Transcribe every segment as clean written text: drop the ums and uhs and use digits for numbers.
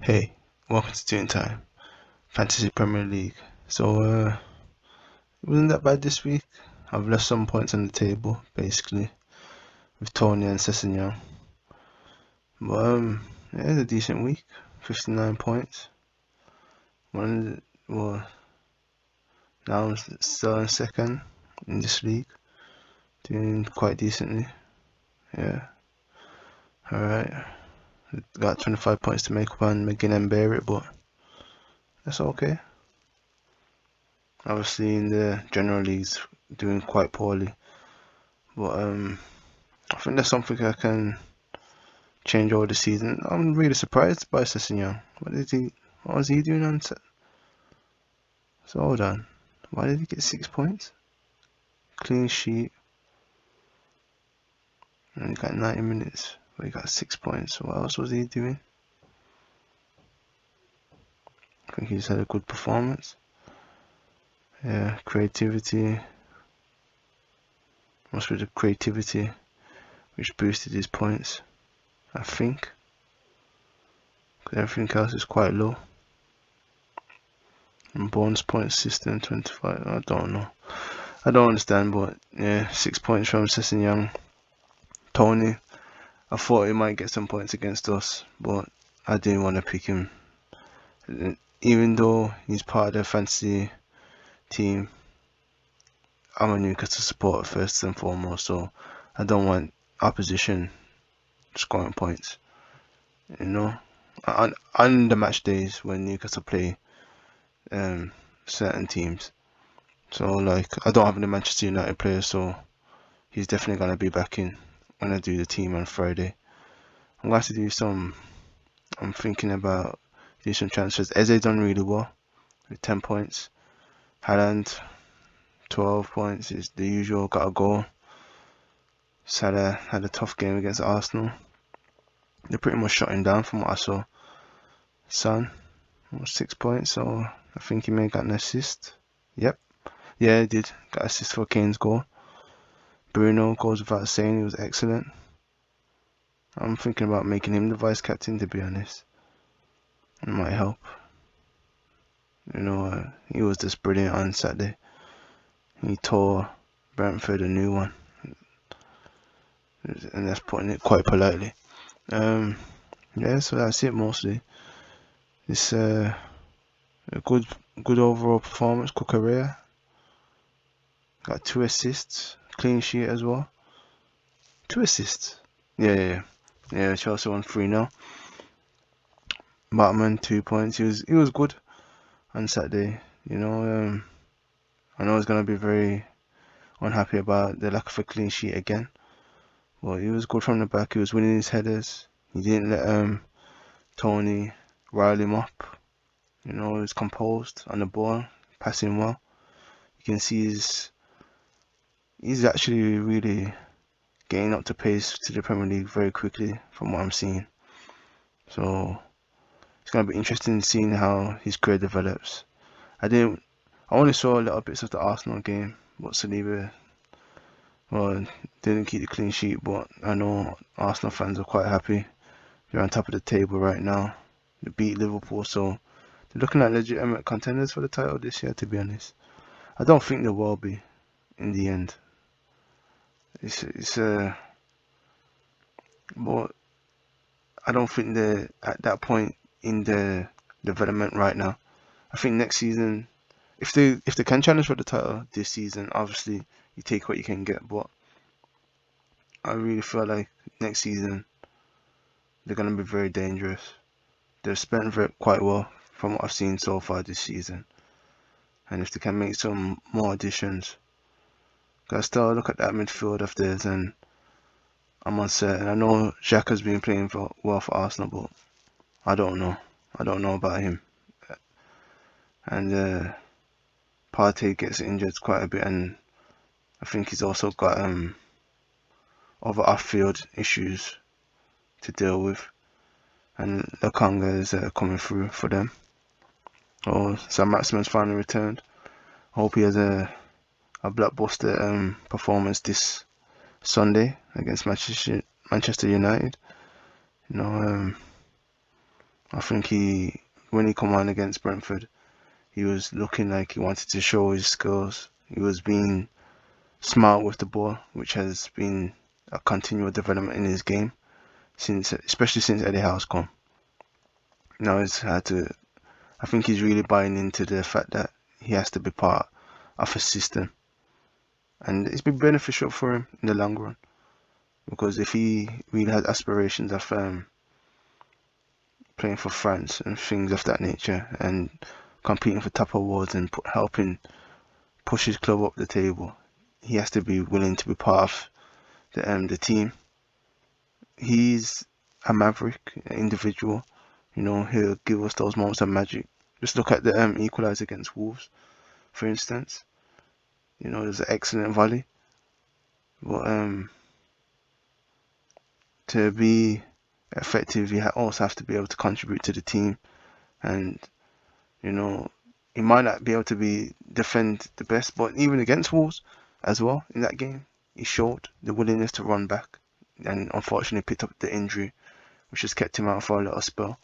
Hey, welcome to Toontyme, Fantasy Premier League. It wasn't that bad this week. I've left some points on the table, basically, with Tony and Sessegnon. But yeah, it's a decent week. 59 points. Well, now I'm still in second in this league, doing quite decently. Yeah, alright. Got 25 points to make up on McGinn and Barrett, but that's okay. Obviously, in the general leagues, doing quite poorly. But I think that's something I can change over the season. I'm really surprised by Sessegnon. What was he doing on set? So hold on. Why did he get 6 points? Clean sheet. And he got 90 minutes. But he got 6 points. What else was he doing? I think he just had a good performance. Yeah, creativity. Must be the creativity which boosted his points. I think. Because everything else is quite low. And bonus point system 25. I don't know. I don't understand, but yeah, 6 points from Sessegnon. Tony, I thought he might get some points against us, but I didn't want to pick him. Even though he's part of the fantasy team, I'm a Newcastle supporter first and foremost, so I don't want opposition scoring points. You know, on the match days when Newcastle play certain teams. So like, I don't have any Manchester United players, so he's definitely gonna be back in when I do the team on Friday. I'm going to do some. I'm thinking about do some transfers. Eze done really well with 10 points. Haaland 12 points is the usual. Got a goal. Salah had a tough game against Arsenal. They pretty much shut him down from what I saw. Son 6 points, so I think he may have got an assist. Yep, yeah, he did. Got assist for Kane's goal. Bruno goes without saying, he was excellent. I'm thinking about making him the vice captain, to be honest. It might help. You know, he was just brilliant on Saturday. He tore Brentford a new one, and that's putting it quite politely. Yeah, so that's it mostly. It's a good overall performance. Cucurella got 2 assists, clean sheet as well. 2 assists. Yeah. Chelsea won 3-0. Batman 2 points. He was good on Saturday. You know, I know he's gonna be very unhappy about the lack of a clean sheet again. Well, he was good from the back. He was winning his headers. He didn't let Tony rile him up. You know, he was composed on the ball, passing well. You can see he's actually really getting up to pace to the Premier League very quickly from what I'm seeing. So it's gonna be interesting seeing how his career develops. I only saw little bits of the Arsenal game, but Saliba, well, didn't keep the clean sheet. But I know Arsenal fans are quite happy. They're on top of the table right now. They beat Liverpool, so they're looking like legitimate contenders for the title this year, to be honest. I don't think they will be in the end. But I don't think they're at that point in their development right now. I think next season, if they can challenge for the title this season, obviously you take what you can get. But I really feel like next season they're gonna be very dangerous. They've spent quite well from what I've seen so far this season, and if they can make some more additions, I still look at that midfield of theirs and I'm uncertain. I know Xhaka has been playing well for Arsenal, but I don't know. I don't know about him. And Partey gets injured quite a bit, and I think he's also got other off-field issues to deal with. And Lokonga is coming through for them. Oh, Sam Maximan's finally returned. Hope he has a blockbuster performance this Sunday against Manchester United. You know, I think when he come on against Brentford, he was looking like he wanted to show his skills. He was being smart with the ball, which has been a continual development in his game especially since Eddie Howe's come. Now he's had to. I think he's really buying into the fact that he has to be part of a system, and it's been beneficial for him in the long run. Because if he really had aspirations of playing for France and things of that nature, and competing for top awards and helping push his club up the table, he has to be willing to be part of the team. He's a maverick individual. He'll give us those moments of magic. Just look at the equaliser against Wolves, for instance. There's an excellent volley, but to be effective, you also have to be able to contribute to the team, and he might not be able to defend the best, but even against Wolves as well in that game, he showed the willingness to run back, and unfortunately picked up the injury, which has kept him out for a little spell.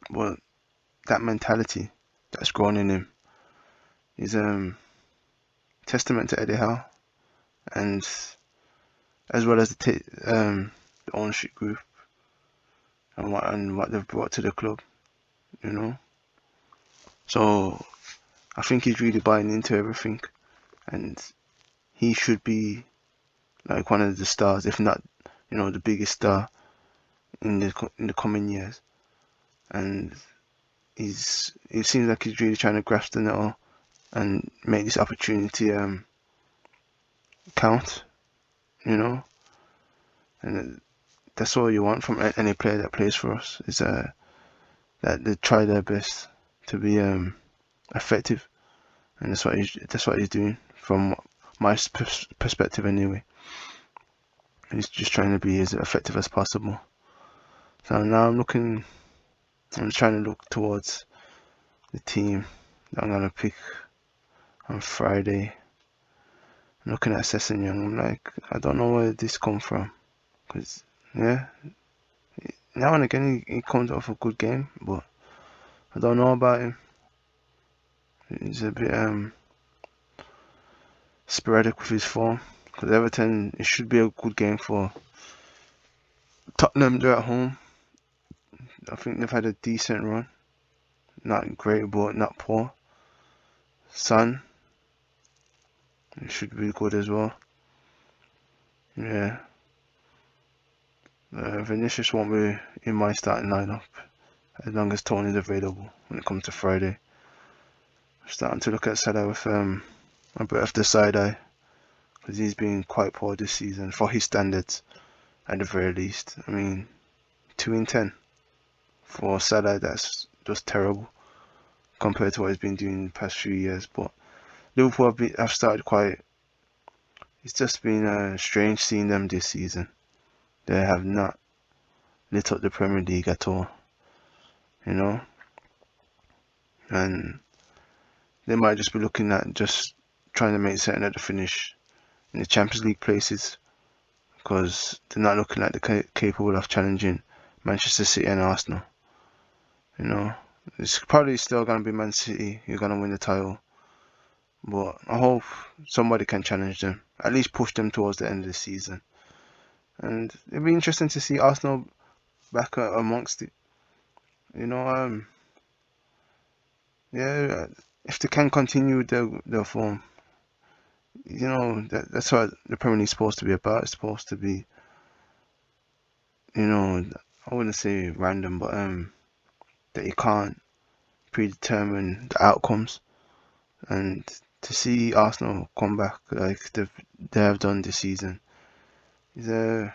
But that mentality that's grown in him is testament to Eddie Howe, and as well as the ownership group and what they've brought to the club. So I think he's really buying into everything, and he should be like one of the stars, if not, the biggest star in the coming years. And it seems like he's really trying to grasp the nettle and make this opportunity count, and that's all you want from any player that plays for us, is that they try their best to be effective, and that's what he's doing from my perspective anyway. He's just trying to be as effective as possible. So now I'm trying to look towards the team that I'm gonna pick on Friday. I'm looking at Sessignon. I'm like, I don't know where this come from, because now and again he comes off a good game, but I don't know about him. He's a bit sporadic with his form. Because Everton, it should be a good game for Tottenham. They're at home. I think they've had a decent run. Not great, but not poor. Son, it should be good as well. Yeah. Vinicius won't be in my starting lineup as long as Tony's available when it comes to Friday. I'm starting to look at Salah with a bit of the side eye, because he's been quite poor this season for his standards, at the very least. I mean, 2 in 10 for Salah, that's just terrible compared to what he's been doing in the past few years. But Liverpool have started quite. It's just been strange seeing them this season. They have not lit up the Premier League at all, and they might just be looking at just trying to make certain that they finish in the Champions League places, because they're not looking like they're capable of challenging Manchester City and Arsenal. It's probably still going to be Man City who're going to win the title, but I hope somebody can challenge them, at least push them towards the end of the season. And it'll be interesting to see Arsenal back amongst it. Yeah, if they can continue their form, that's what the Premier League is supposed to be about. It's supposed to be, I wouldn't say random, but that you can't predetermine the outcomes. And to see Arsenal come back like they have done this season is a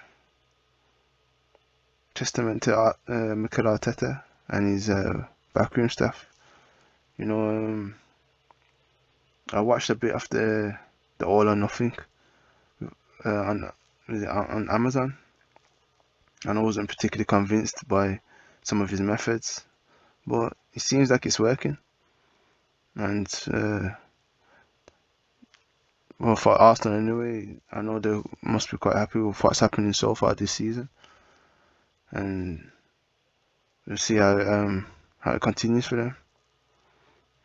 testament to Mikel Arteta and his backroom staff. I watched a bit of the All or Nothing on Amazon, and I wasn't particularly convinced by some of his methods, but it seems like it's working. And well, for Arsenal anyway, I know they must be quite happy with what's happening so far this season. And we'll see how it continues for them.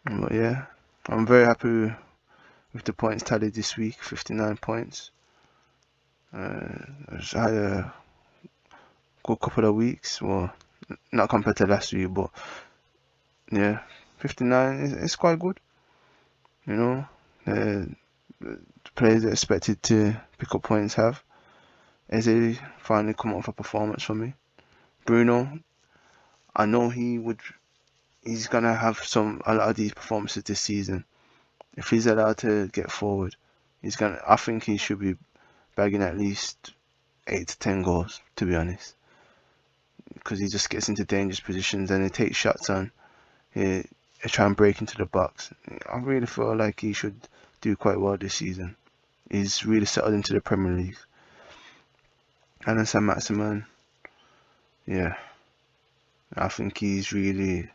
But yeah, I'm very happy with the points tally this week, 59 points. I just had a good couple of weeks. Well, not compared to last week, but yeah, 59 is quite good. You know, the players that expected to pick up points have. Eze finally come up with a performance for me. Bruno, I know he's gonna have a lot of these performances this season. If he's allowed to get forward, I think he should be bagging at least 8 to 10 goals, to be honest, because he just gets into dangerous positions and he takes shots on. He try and break into the box. I really feel like he should do quite well this season. He's really settled into the Premier League. And then Sam Maximan, yeah, I think he's really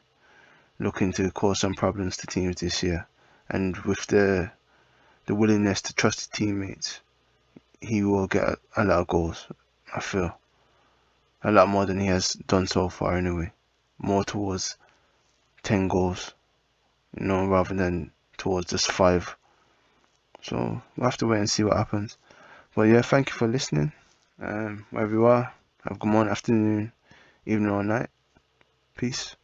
looking to cause some problems to teams this year. And with the willingness to trust his teammates, he will get a lot of goals. I feel a lot more than he has done so far anyway. More towards 10 goals, rather than towards just 5. So we'll have to wait and see what happens. But yeah, thank you for listening. Wherever you are, have a good morning, afternoon, evening or night. Peace.